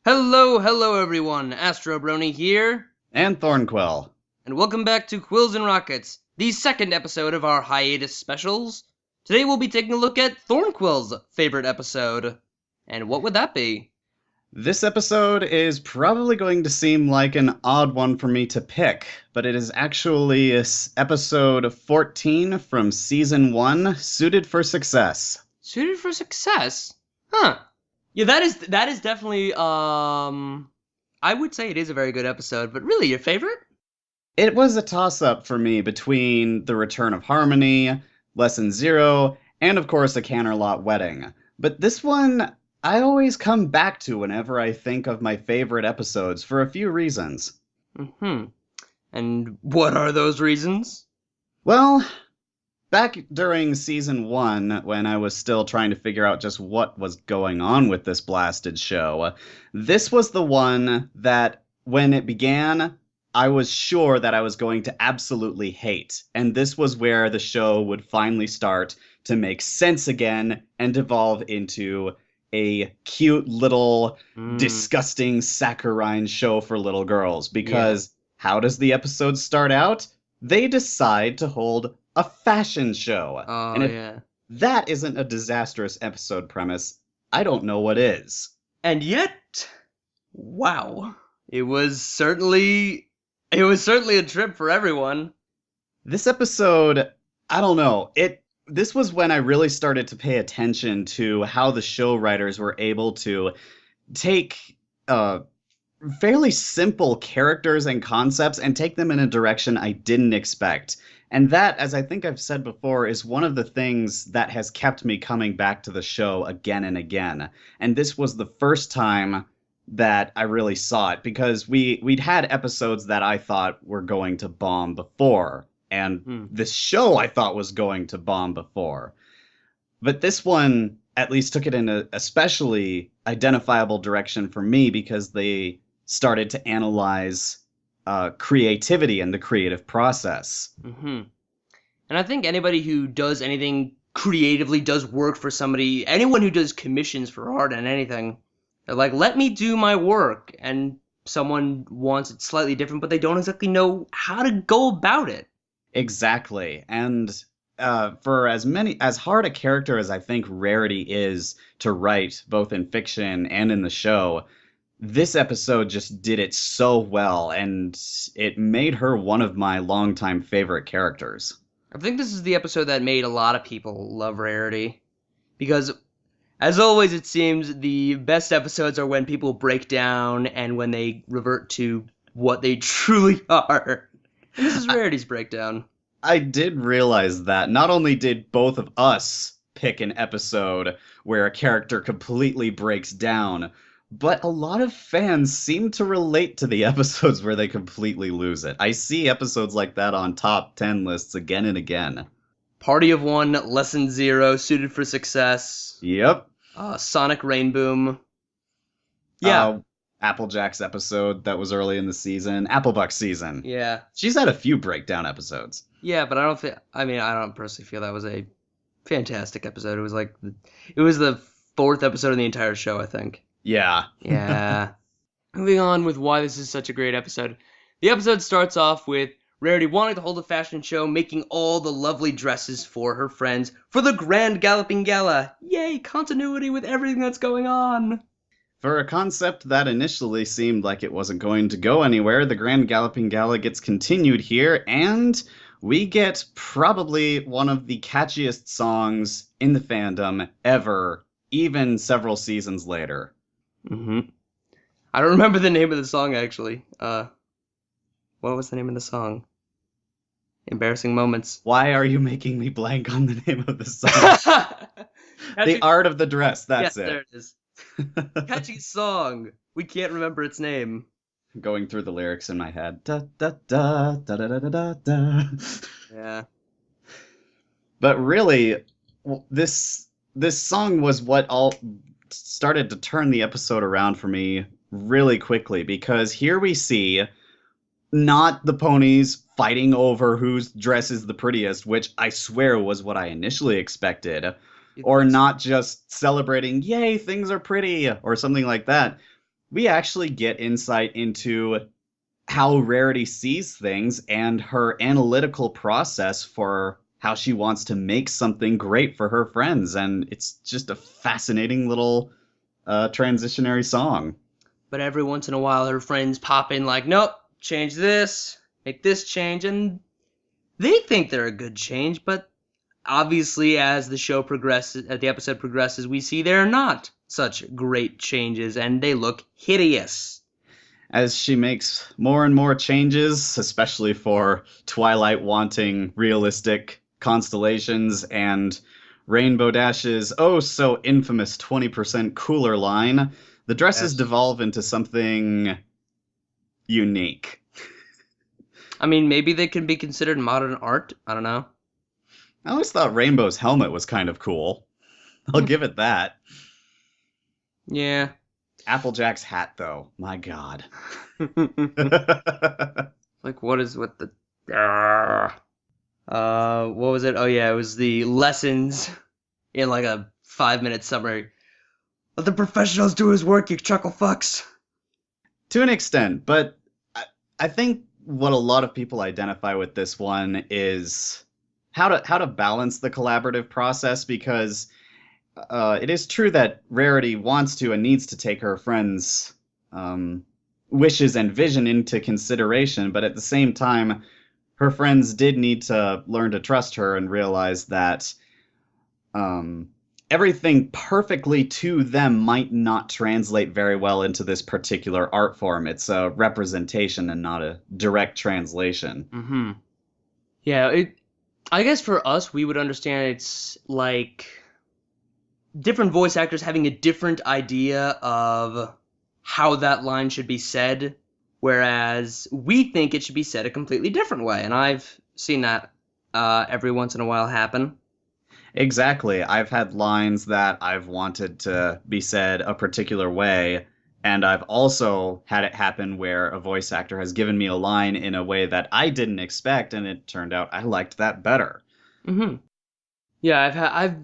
Hello everyone, Astro here, And Thornquill. and welcome back to Quills and Rockets, the second episode of our hiatus specials. Today we'll be taking a look at Thornquill's favorite episode. And what would that be? This episode is probably going to seem like an odd one for me to pick, but it is actually episode 14 from season 1, Suited for Success. Suited for Success? Huh. Yeah, that is definitely I would say it is a very good episode, but really your favorite? It was a toss-up for me between The Return of Harmony, Lesson Zero, and of course A Canterlot Wedding. But this one, I always come back to whenever I think of my favorite episodes for a few reasons. Mm-hmm. And what are those reasons? Well, back during season 1, when I was still trying to figure out just what was going on with this blasted show, this was the one that, when it began, I was sure that I was going to absolutely hate. And this was where the show would finally start to make sense again and evolve into a cute little disgusting saccharine show for little girls. Because how does the episode start out? They decide to hold a fashion show. Oh, and if yeah. that isn't a disastrous episode premise, I don't know what is. And yet, wow. It was certainly a trip for everyone. This episode, I don't know. This was when I really started to pay attention to how the show writers were able to take fairly simple characters and concepts and take them in a direction I didn't expect. And that, as I think I've said before, is one of the things that has kept me coming back to the show again and again. And this was the first time that I really saw it, because we'd had episodes that I thought were going to bomb before, and this show I thought was going to bomb before. But this one at least took it in a especially identifiable direction for me, because they started to analyze creativity and the creative process. Mm-hmm. And I think anybody who does anything creatively does work for somebody. Anyone who does commissions for art and anything, they're like, let me do my work. And someone wants it slightly different, but they don't exactly know how to go about it. Exactly. And for as hard a character as I think Rarity is to write, both in fiction and in the show, this episode just did it so well, and it made her one of my longtime favorite characters. I think this is the episode that made a lot of people love Rarity. Because, as always, it seems the best episodes are when people break down and when they revert to what they truly are. And this is Rarity's breakdown. I did realize that not only did both of us pick an episode where a character completely breaks down, but a lot of fans seem to relate to the episodes where they completely lose it. I see episodes like that on top 10 lists again and again. Party of One, Lesson Zero, Suited for Success. Yep. Sonic Rainboom. Yeah. Applejack's episode that was early in the season. Applebuck's season. Yeah. She's had a few breakdown episodes. Yeah, but I don't personally feel that was a fantastic episode. It was the fourth episode of the entire show, I think. Yeah. Yeah. Moving on with why this is such a great episode. The episode starts off with Rarity wanting to hold a fashion show, making all the lovely dresses for her friends for the Grand Galloping Gala. Yay, continuity with everything that's going on. For a concept that initially seemed like it wasn't going to go anywhere, the Grand Galloping Gala gets continued here, and we get probably one of the catchiest songs in the fandom ever, even several seasons later. Mm-hmm. I don't remember the name of the song, actually. What was the name of the song? Embarrassing Moments. Why are you making me blank on the name of the song? The Art of the Dress, that's it. There it is. Catchy song. We can't remember its name. Going through the lyrics in my head. Da da da da da da da da. Yeah. But really, this song was what all started to turn the episode around for me really quickly, because here we see not the ponies fighting over whose dress is the prettiest, which I swear was what I initially expected, or not just celebrating, yay, things are pretty, or something like that. we actually get insight into how Rarity sees things and her analytical process for how she wants to make something great for her friends. And it's just a fascinating little transitionary song. But every once in a while, her friends pop in like, nope, change this, make this change, and they think they're a good change, but obviously as the show progresses, as the episode progresses, we see they're not such great changes, and they look hideous. As she makes more and more changes, especially for Twilight wanting realistic constellations and Rainbow Dash's oh so infamous 20% cooler line, the dresses Yes. devolve into something unique. I mean, maybe they can be considered modern art. I don't know. I always thought Rainbow's helmet was kind of cool. I'll give it that. Yeah. Applejack's hat, though, my god. Like, what is with the... what was it? Oh, yeah, it was the lessons in, like, a 5-minute summary. Let the professionals do his work, you chuckle fucks. To an extent, but I think what a lot of people identify with this one is how to balance the collaborative process, because it is true that Rarity wants to and needs to take her friends' wishes and vision into consideration, but at the same time, her friends did need to learn to trust her and realize that everything perfectly to them might not translate very well into this particular art form. It's a representation and not a direct translation. Mm-hmm. Yeah, I guess for us, we would understand it's like different voice actors having a different idea of how that line should be said, whereas we think it should be said a completely different way, and I've seen that every once in a while happen. Exactly. I've had lines that I've wanted to be said a particular way, and I've also had it happen where a voice actor has given me a line in a way that I didn't expect, and it turned out I liked that better. Mm-hmm. Yeah,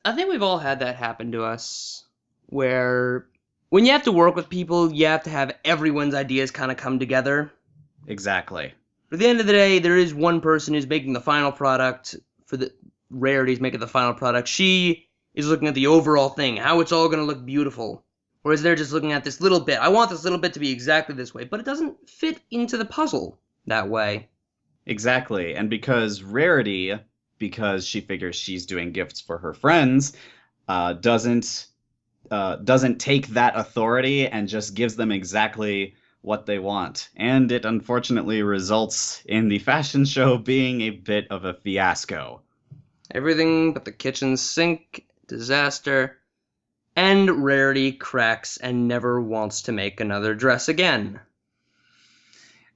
I think we've all had that happen to us, where when you have to work with people, you have to have everyone's ideas kind of come together. Exactly. At the end of the day, there is one person who's making the final product. For the Rarity's making the final product. She is looking at the overall thing, how it's all going to look beautiful. Whereas they're just looking at this little bit. I want this little bit to be exactly this way, but it doesn't fit into the puzzle that way. Exactly. And because Rarity, because she figures she's doing gifts for her friends, doesn't take that authority and just gives them exactly what they want. And it unfortunately results in the fashion show being a bit of a fiasco. Everything but the kitchen sink, disaster, and Rarity cracks and never wants to make another dress again.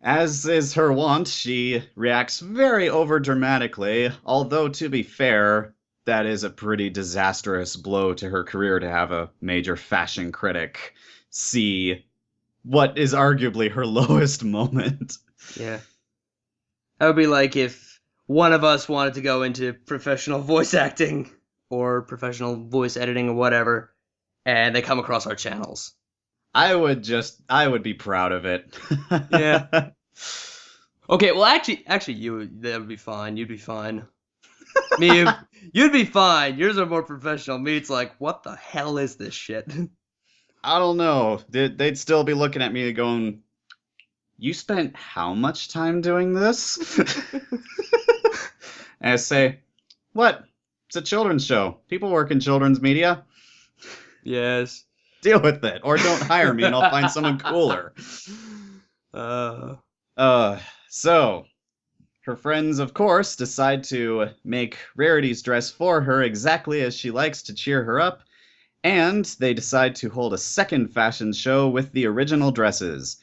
As is her wont, she reacts very overdramatically, although to be fair, that is a pretty disastrous blow to her career to have a major fashion critic see what is arguably her lowest moment. Yeah. That would be like if one of us wanted to go into professional voice acting or professional voice editing or whatever, and they come across our channels. I would be proud of it. Yeah. Okay, well, actually, that would be fine. You'd be fine. Me, you'd be fine. Yours are more professional. Me, it's like, what the hell is this shit? I don't know. They'd still be looking at me going, you spent how much time doing this? And I say, what? It's a children's show. People work in children's media. Yes. Deal with it. Or don't hire me and I'll find someone cooler. So, her friends, of course, decide to make Rarity's dress for her exactly as she likes to cheer her up, and they decide to hold a second fashion show with the original dresses.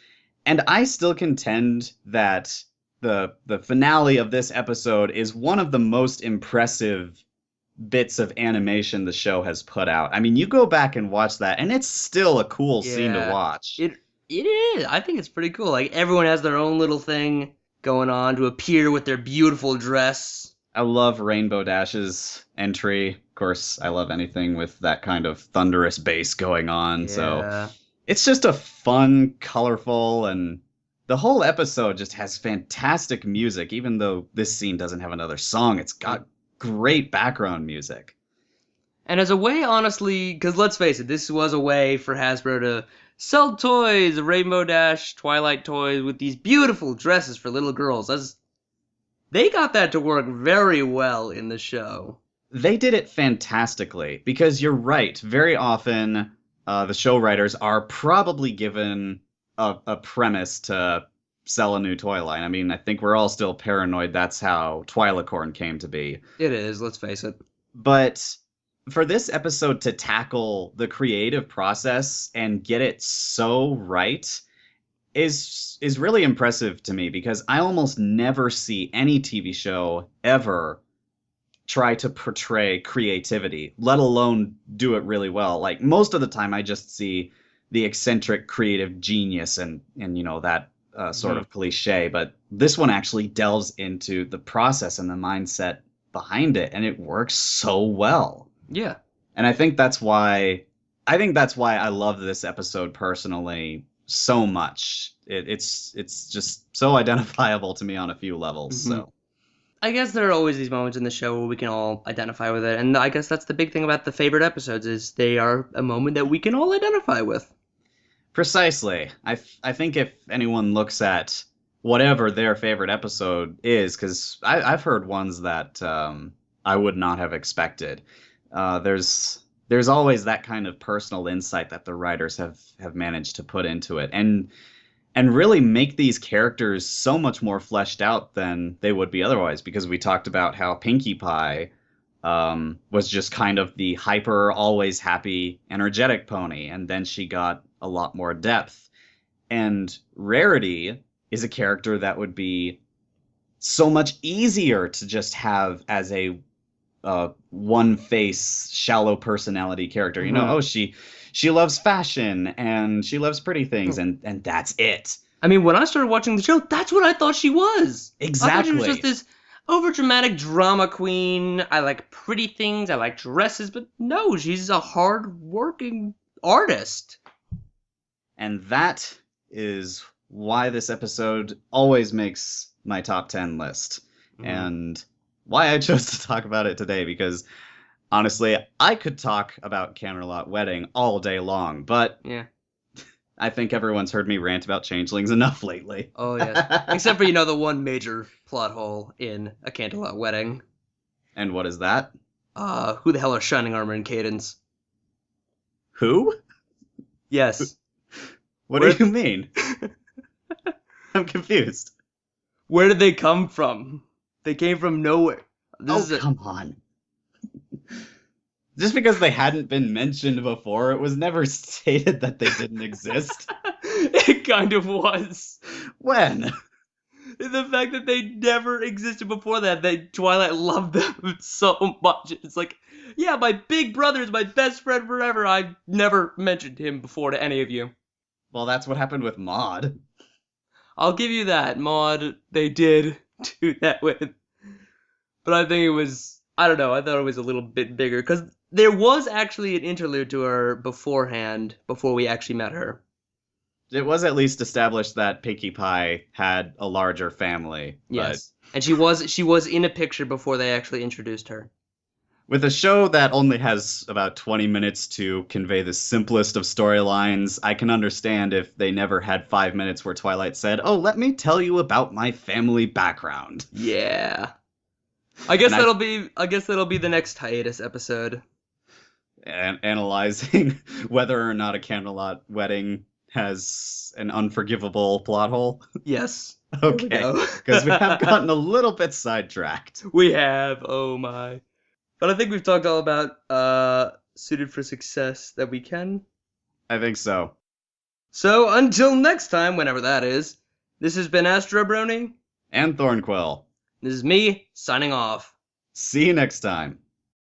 And I still contend that the finale of this episode is one of the most impressive bits of animation the show has put out. I mean, you go back and watch that, and it's still a cool scene to watch. It is. I think it's pretty cool. Like, everyone has their own little thing going on to appear with their beautiful dress. I love Rainbow Dash's entry. Of course, I love anything with that kind of thunderous bass going on. Yeah. So It's just a fun, colorful, and the whole episode just has fantastic music. Even though this scene doesn't have another song, it's got great background music. And as a way, honestly, because let's face it, this was a way for Hasbro to sell toys, Rainbow Dash, Twilight toys with these beautiful dresses for little girls. They got that to work very well in the show. They did it fantastically because you're right. Very often, the show writers are probably given a premise to sell a new toy line. I mean, I think we're all still paranoid that's how Twilacorn came to be. It is, let's face it. But for this episode to tackle the creative process and get it so right is really impressive to me because I almost never see any TV show ever try to portray creativity, let alone do it really well. Like most of the time I just see the eccentric creative genius and you know that sort of cliche, but this one actually delves into the process and the mindset behind it and it works so well. Yeah. And I think that's why I love this episode personally so much. It's just so identifiable to me on a few levels. So I guess there are always these moments in the show where we can all identify with it, and I guess that's the big thing about the favorite episodes is they are a moment that we can all identify with. precisely. I think if anyone looks at whatever their favorite episode is, because I've heard ones that I would not have expected. There's always that kind of personal insight that the writers have managed to put into it, and really make these characters so much more fleshed out than they would be otherwise. Because we talked about how Pinkie Pie was just kind of the hyper, always happy, energetic pony, and then she got a lot more depth. And Rarity is a character that would be so much easier to just have as a one face, shallow personality character. You know, oh, she loves fashion and she loves pretty things, and that's it. I mean, when I started watching the show, that's what I thought she was. Exactly. I thought she was just this overdramatic drama queen. I like pretty things. I like dresses, but no, she's a hard-working artist. And that is why this episode always makes my top 10 list. And why I chose to talk about it today, because honestly, I could talk about Camelot Wedding all day long, but yeah, I think everyone's heard me rant about changelings enough lately. Oh, yes. Except for, the one major plot hole in A Candlelight Wedding. And what is that? Who the hell are Shining Armor and Cadence? Who? Yes. What do you mean? I'm confused. Where did they come from? They came from nowhere. Come on. Just because they hadn't been mentioned before, it was never stated that they didn't exist. It kind of was. When? The fact that they never existed before that Twilight loved them so much. It's like, yeah, my big brother is my best friend forever. I never mentioned him before to any of you. Well, that's what happened with Maud. I'll give you that, Maud. They did do that with. But I think it was, I don't know, I thought it was a little bit bigger, because there was actually an interlude to her beforehand, before we actually met her. It was at least established that Pinkie Pie had a larger family. Yes. And she was in a picture before they actually introduced her. With a show that only has about 20 minutes to convey the simplest of storylines, I can understand if they never had 5 minutes where Twilight said, "Oh, let me tell you about my family background." Yeah. I guess that'll be the next hiatus episode. And analyzing whether or not A Camelot Wedding has an unforgivable plot hole. Yes. Okay. Because we have gotten a little bit sidetracked. We have. Oh my. But I think we've talked all about Suited for Success that we can. I think so. So until next time, whenever that is, this has been Astro Brony. And Thornquill. This is me, signing off. See you next time.